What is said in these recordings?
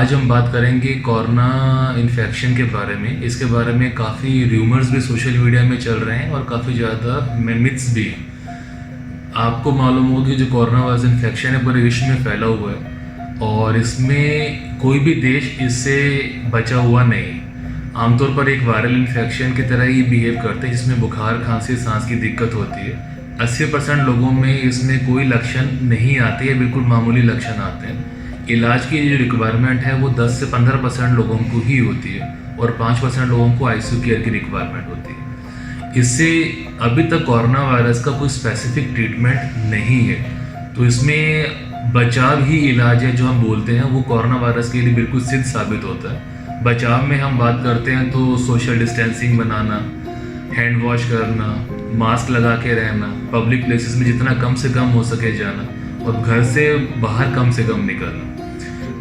आज हम बात करेंगे कोरोना इन्फेक्शन के बारे में। इसके बारे में काफ़ी र्यूमर्स भी सोशल मीडिया में चल रहे हैं और काफ़ी ज़्यादा मिथ्स भी हैं। आपको मालूम होगा कि जो कोरोना वायरस इन्फेक्शन है पूरे विश्व में फैला हुआ है और इसमें कोई भी देश इससे बचा हुआ नहीं। आमतौर पर एक वायरल इन्फेक्शन की तरह ही बिहेव करते हैं जिसमें बुखार, खांसी, सांस की दिक्कत होती है। 80% लोगों में इसमें कोई लक्षण नहीं आते या बिल्कुल मामूली लक्षण आते हैं। इलाज की जो रिक्वायरमेंट है वो 10 से 15% लोगों को ही होती है और 5% लोगों को आईसीयू केयर की रिक्वायरमेंट होती है। इससे अभी तक कोरोना वायरस का कोई स्पेसिफिक ट्रीटमेंट नहीं है, तो इसमें बचाव ही इलाज है जो हम बोलते हैं वो कोरोना वायरस के लिए बिल्कुल सिद्ध साबित होता है। बचाव में हम बात करते हैं तो सोशल डिस्टेंसिंग बनाना, हैंड वॉश करना, मास्क लगा के रहना, पब्लिक प्लेसेस में जितना कम से कम हो सके जाना और घर से बाहर कम से कम निकलना।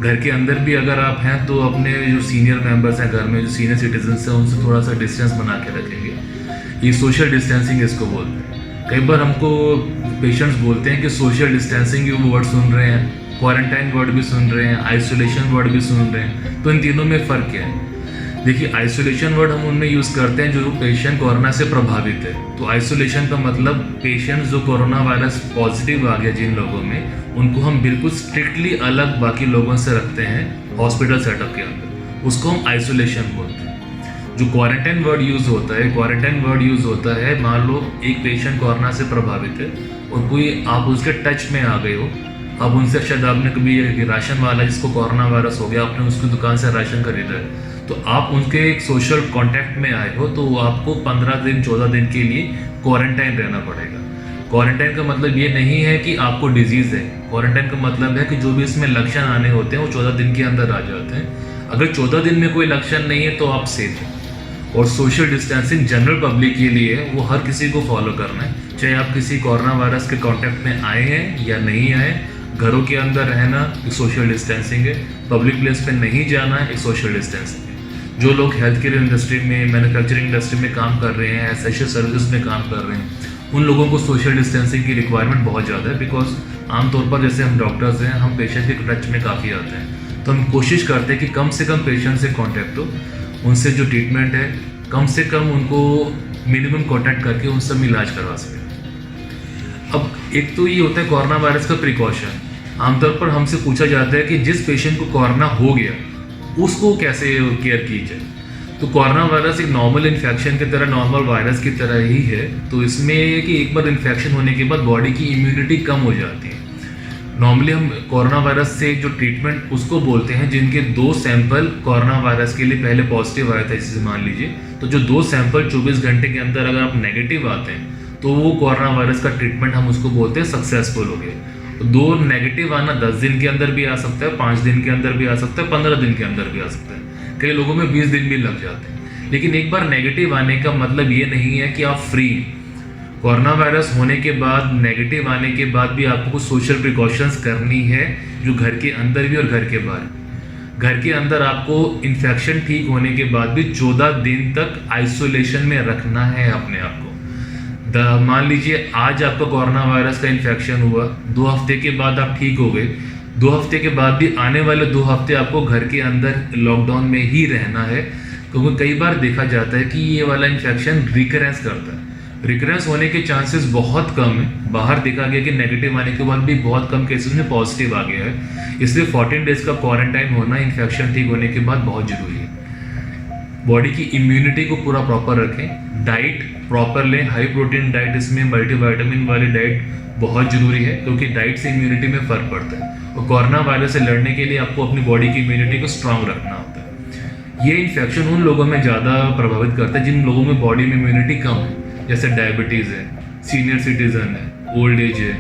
घर के अंदर भी अगर आप हैं तो अपने जो सीनियर मेंबर्स हैं घर में, जो सीनियर सिटीजन्स हैं, उनसे थोड़ा सा डिस्टेंस बना के रखेंगे। ये सोशल डिस्टेंसिंग इसको बोलते हैं। कई बार हमको पेशेंट्स बोलते हैं कि सोशल डिस्टेंसिंग के वर्ड सुन रहे हैं, क्वारंटाइन वर्ड भी सुन रहे हैं, आइसोलेशन वर्ड भी सुन रहे हैं, तो इन तीनों में फ़र्क क्या है? देखिए, आइसोलेशन वर्ड हम उनमें यूज़ करते हैं जो पेशेंट कोरोना से प्रभावित है। तो आइसोलेशन का मतलब पेशेंट जो कोरोना वायरस पॉजिटिव आ गया जिन लोगों में, उनको हम बिल्कुल स्ट्रिक्टली अलग बाकी लोगों से रखते हैं हॉस्पिटल सेटअप के अंदर, उसको हम आइसोलेशन बोलते हैं। जो क्वारंटाइन वर्ड यूज़ होता है, क्वारंटाइन वर्ड यूज़ होता है मान लो एक पेशेंट कोरोना से प्रभावित है और कोई आप उसके टच में आ गए हो। अब उनसे शायद आपने कभी राशन वाला जिसको कोरोना वायरस हो गया, आपने उसकी दुकान से राशन खरीदा है, तो आप उनके एक सोशल कांटेक्ट में आए हो तो आपको 15 दिन 14 दिन के लिए क्वारंटाइन रहना पड़ेगा। क्वारंटाइन का मतलब ये नहीं है कि आपको डिजीज़ है। क्वारंटाइन का मतलब है कि जो भी इसमें लक्षण आने होते हैं वो 14 दिन के अंदर आ जाते हैं। अगर 14 दिन में कोई लक्षण नहीं है तो आप सेफ हैं। और सोशल डिस्टेंसिंग जनरल पब्लिक के लिए है, वो हर किसी को फॉलो करना है, चाहे आप किसी कोरोना वायरस के कॉन्टेक्ट में आए हैं या नहीं आए। घरों के अंदर रहना एक सोशल डिस्टेंसिंग है, पब्लिक प्लेस पे नहीं जाना एक सोशल डिस्टेंसिंग है। जो लोग हेल्थ केयर इंडस्ट्री में, मैन्युफैक्चरिंग इंडस्ट्री में काम कर रहे हैं, एसेंशियल सर्विस में काम कर रहे हैं, उन लोगों को सोशल डिस्टेंसिंग की रिक्वायरमेंट बहुत ज़्यादा है। बिकॉज आमतौर पर जैसे हम डॉक्टर्स हैं, हम पेशेंट के टच में काफ़ी आते हैं, तो हम कोशिश करते हैं कि कम से कम पेशेंट से कॉन्टैक्ट हो, उनसे जो ट्रीटमेंट है कम से कम उनको मिनिमम कॉन्टैक्ट करके उनसे हम इलाज करवा सकें। अब एक तो ये होता है कोरोना वायरस का प्रिकॉशन। आमतौर पर हमसे पूछा जाता है कि जिस पेशेंट को कोरोना हो गया उसको कैसे केयर की जाए। तो कोरोना वायरस एक नॉर्मल इन्फेक्शन की तरह, नॉर्मल वायरस की तरह ही है। तो इसमें है कि एक बार इन्फेक्शन होने के बाद बॉडी की इम्यूनिटी कम हो जाती है। नॉर्मली हम कोरोना वायरस से जो ट्रीटमेंट उसको बोलते हैं जिनके 2 सैंपल कोरोना वायरस के लिए पहले पॉजिटिव आया था, इसे मान लीजिए। तो जो 2 सैंपल 24 घंटे के अंदर अगर आप नेगेटिव आते हैं तो वो कोरोना वायरस का ट्रीटमेंट हम उसको बोलते हैं सक्सेसफुल हो गया। 2 नेगेटिव आना 10 दिन के अंदर भी आ सकता है, 5 दिन के अंदर भी आ सकता है, 15 दिन के अंदर भी आ सकता है, कई लोगों में 20 दिन भी लग जाते हैं। लेकिन एक बार नेगेटिव आने का मतलब ये नहीं है कि आप फ्री। कोरोना वायरस होने के बाद, नेगेटिव आने के बाद भी आपको कुछ सोशल प्रिकॉशंस करनी है, जो घर के अंदर भी और घर के बाहर। घर के अंदर आपको इन्फेक्शन ठीक होने के बाद भी 14 दिन तक आइसोलेशन में रखना है अपने आप को। मान लीजिए आज आपको कोरोना वायरस का इन्फेक्शन हुआ, 2 हफ्ते के बाद आप ठीक हो गए, 2 हफ्ते के बाद भी आने वाले 2 हफ्ते आपको घर के अंदर लॉकडाउन में ही रहना है। क्योंकि कई बार देखा जाता है कि ये वाला इन्फेक्शन रिकरेंस करता है। रिकरेंस होने के चांसेस बहुत कम है। बाहर देखा गया कि नेगेटिव आने के बाद भी बहुत कम केसेस में पॉजिटिव आ गया है। इसलिए 14 डेज का क्वारंटाइन होना इन्फेक्शन ठीक होने के बाद बहुत जरूरी है। बॉडी की इम्यूनिटी को पूरा प्रॉपर रखें, डाइट प्रॉपर लें, हाई प्रोटीन डाइट, इसमें मल्टीविटामिन वाली डाइट बहुत ज़रूरी है क्योंकि डाइट से इम्यूनिटी में फ़र्क पड़ता है। और कोरोना वायरस से लड़ने के लिए आपको अपनी बॉडी की इम्यूनिटी को स्ट्रांग रखना होता है। ये इन्फेक्शन उन लोगों में ज़्यादा प्रभावित करता है जिन लोगों में बॉडी में इम्यूनिटी कम है, जैसे डायबिटीज़ है, सीनियर सिटीज़न है, ओल्ड एज है,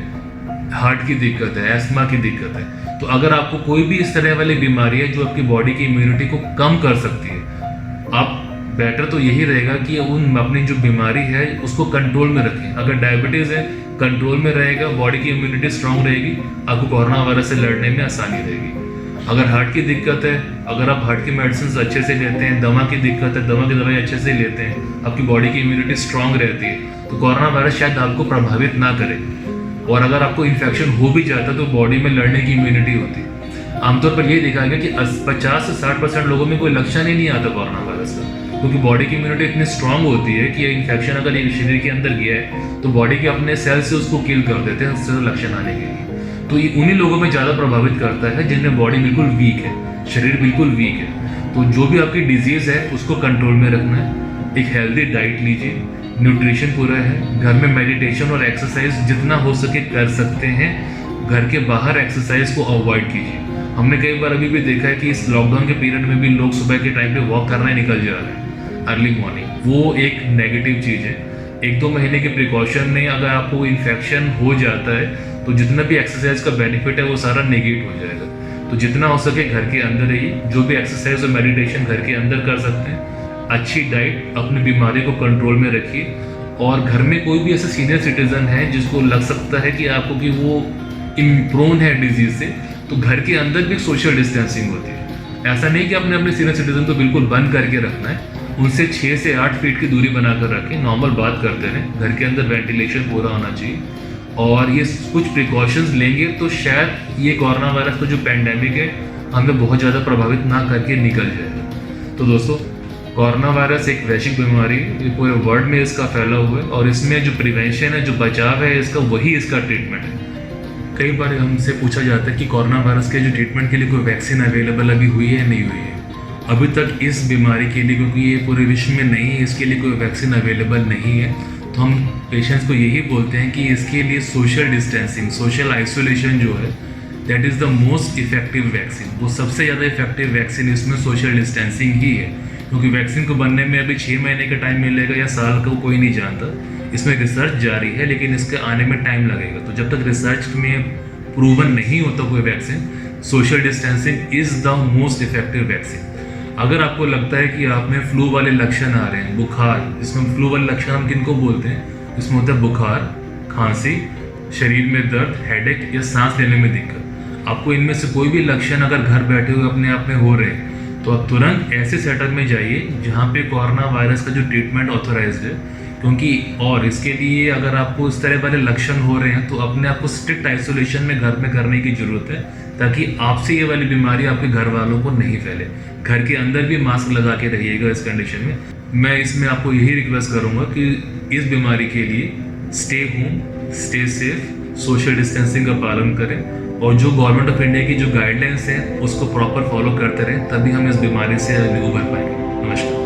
हार्ट की दिक्कत है, एस्थमा की दिक्कत है। तो अगर आपको कोई भी इस तरह वाली बीमारी है जो आपकी बॉडी की इम्यूनिटी को कम कर सकती है, आप बेटर तो यही रहेगा कि उन अपनी जो बीमारी है उसको कंट्रोल में रखें। अगर डायबिटीज़ है कंट्रोल में रहेगा, बॉडी की इम्यूनिटी स्ट्रांग रहेगी, आपको कोरोना वायरस से लड़ने में आसानी रहेगी। अगर हार्ट की दिक्कत है, अगर आप हार्ट की मेडिसिन अच्छे से लेते हैं, दमा की दिक्कत है, दमा की दवाई अच्छे से लेते हैं, आपकी बॉडी की इम्यूनिटी स्ट्रांग रहती है, तो कोरोना वायरस शायद आपको प्रभावित ना करे। और अगर आपको इन्फेक्शन हो भी जाता है तो बॉडी में लड़ने की इम्यूनिटी होती है। आमतौर पर ये देखा गया कि 50 से 60% लोगों में कोई लक्षण ही नहीं आता कोरोना वायरस का, क्योंकि बॉडी की इम्यूनिटी इतनी स्ट्रांग होती है कि ये इन्फेक्शन अगर ये शरीर के अंदर गया है तो बॉडी के अपने सेल से उसको किल कर देते हैं उससे लक्षण आने के लिए। तो ये उन्हीं लोगों में ज़्यादा प्रभावित करता है जिनमें बॉडी बिल्कुल वीक है, शरीर बिल्कुल वीक है। तो जो भी आपकी डिजीज़ है उसको कंट्रोल में रखना है, एक हेल्दी डाइट लीजिए, न्यूट्रिशन पूरा है, घर में मेडिटेशन और एक्सरसाइज जितना हो सके कर सकते हैं, घर के बाहर एक्सरसाइज को अवॉइड कीजिए। हमने कई बार अभी भी देखा है कि इस लॉकडाउन के पीरियड में भी लोग सुबह के टाइम पे वॉक करने निकल जा रहे हैं अर्ली मॉर्निंग, वो एक नेगेटिव चीज़ है। 1-2 महीने के प्रिकॉशन में अगर आपको इन्फेक्शन हो जाता है तो जितना भी एक्सरसाइज का बेनिफिट है वो सारा नेगेट हो जाएगा। तो जितना हो सके घर के अंदर रहिए, जो भी एक्सरसाइज और मेडिटेशन घर के अंदर कर सकते हैं, अच्छी डाइट, अपनी बीमारी को कंट्रोल में रखिए। और घर में कोई भी ऐसा सीनियर सिटीजन है जिसको लग सकता है कि आपको कि वो प्रोन है डिजीज से, तो घर के अंदर भी सोशल डिस्टेंसिंग होती है। ऐसा नहीं कि आपने अपने सीनियर सिटीजन को बिल्कुल बंद करके रखना है, उनसे 6 से 8 फीट की दूरी बनाकर रखें, नॉर्मल बात करते रहें, घर के अंदर वेंटिलेशन पूरा होना चाहिए। और ये कुछ प्रिकॉशंस लेंगे तो शायद ये कोरोना वायरस का जो पैंडेमिक है हमें बहुत ज़्यादा प्रभावित ना करके निकल जाएगा। तो दोस्तों, कोरोना वायरस एक वैश्विक बीमारी है, ये पूरे वर्ल्ड में इसका फैला हुआ है और इसमें जो प्रिवेंशन है, जो बचाव है इसका, वही इसका ट्रीटमेंट है। कई बार हमसे पूछा जाता है कि कोरोना वायरस के जो ट्रीटमेंट के लिए कोई वैक्सीन अवेलेबल अभी हुई है नहीं हुई है। अभी तक इस बीमारी के लिए, क्योंकि ये पूरे विश्व में नहीं है, इसके लिए कोई वैक्सीन अवेलेबल नहीं है, तो हम पेशेंट्स को यही बोलते हैं कि इसके लिए सोशल डिस्टेंसिंग, सोशल आइसोलेशन जो है, that is the most effective vaccine. वो सबसे ज़्यादा इफेक्टिव वैक्सीन इसमें सोशल डिस्टेंसिंग ही है, क्योंकि वैक्सीन को बनने में अभी 6 महीने का टाइम मिलेगा या साल का कोई नहीं जानता। इसमें रिसर्च जारी है, लेकिन इसके आने में टाइम लगेगा। तो जब तक रिसर्च में प्रूवन नहीं होता कोई vaccine, social distancing is the most effective vaccine. अगर आपको लगता है कि आप में फ्लू वाले लक्षण आ रहे हैं, बुखार, इसमें फ्लू वाले लक्षण हम किनको बोलते हैं, इसमें होता है बुखार, खांसी, शरीर में दर्द, हेडेक या सांस लेने में दिक्कत, आपको इनमें से कोई भी लक्षण अगर घर बैठे हुए अपने आप में हो रहे हैं तो आप तुरंत ऐसे सेटअप में जाइए जहाँ पे कोरोना वायरस का जो ट्रीटमेंट ऑथोराइज्ड है। क्योंकि और इसके लिए अगर आपको इस तरह वाले लक्षण हो रहे हैं तो अपने आप को स्ट्रिक्ट आइसोलेशन में घर में करने की ज़रूरत है, ताकि आपसे ये वाली बीमारी आपके घर वालों को नहीं फैले। घर के अंदर भी मास्क लगा के रहिएगा इस कंडीशन में। मैं इसमें आपको यही रिक्वेस्ट करूँगा कि इस बीमारी के लिए stay home, stay safe, social distancing का पालन करें और जो गवर्नमेंट ऑफ इंडिया की जो गाइडलाइंस हैं उसको प्रॉपर फॉलो करते रहें, तभी हम इस बीमारी से उभर पाएंगे। नमस्कार।